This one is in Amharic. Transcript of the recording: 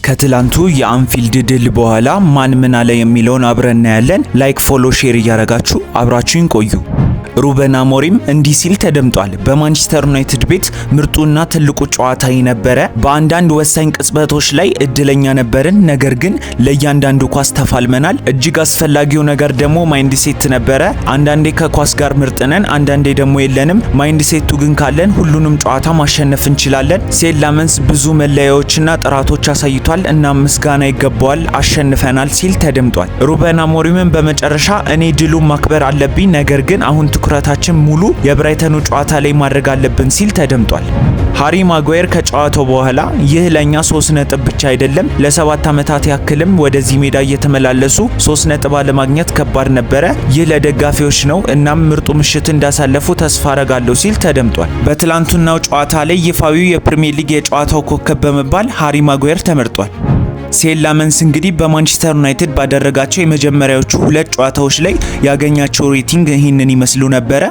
ከትላንቱ የአንፊልድ ድል በኋላ ማን ምን አለ የሚለውን አብረን እናያለን። ላይክ፣ ፎሎ፣ ሼር እያረጋችሁ አብራችሁን ቆዩ። ሩበን አሞሪም እንዲህ ሲል ተደምጧል። በማንቸስተር ዩናይትድ ቤት ምርጡና ትልቁ ጨዋታ ነበረ። በአንዳንድ ወሳኝ ቅጽበቶች ላይ እድለኛ ነበርን፣ ነገር ግን ለእያንዳንዱ ኳስ ተፋልመናል። እጅግ አስፈላጊው ነገር ደግሞ ማይንድ ሴት ነበረ። አንዳንዴ ከኳስ ጋር ምርጥ ነን፣ አንዳንዴ ደግሞ የለንም። ማይንድ ሴቱ ግን ካለን ሁሉንም ጨዋታ ማሸነፍ እንችላለን። ሴት ላመንስ ብዙ መለያዎችና ጥራቶች አሳይቷል እና ምስጋና ይገባዋል። አሸንፈናል ሲል ተደምጧል። ሩበን አሞሪምን በመጨረሻ እኔ ድሉን ማክበር አለብኝ፣ ነገር ግን አሁን ትኩረታችን ሙሉ የብራይተኑ ጨዋታ ላይ ማድረግ አለብን ሲል ተደምጧል። ሃሪ ማጓየር ከጨዋታው በኋላ ይህ ለኛ 3 ነጥብ ብቻ አይደለም፣ ለ7 ዓመታት ያክልም ወደዚህ ሜዳ እየተመላለሱ 3 ነጥብ አለማግኘት ከባድ ነበረ። ይህ ለደጋፊዎች ነው፣ እናም ምርጡ ምሽት እንዳሳለፉ ተስፋ አረጋለሁ ሲል ተደምጧል። በትላንቱናው ጨዋታ ላይ ይፋዊው የፕሪሚየር ሊግ የጨዋታው ኮከብ በመባል ሃሪ ማጓየር ተመርጧል። ሴት ላመንስ እንግዲህ በማንቸስተር ዩናይትድ ባደረጋቸው የመጀመሪያዎቹ 2 ጨዋታዎች ላይ ያገኛቸው ሬቲንግ ይህንን ይመስሉ ነበረ።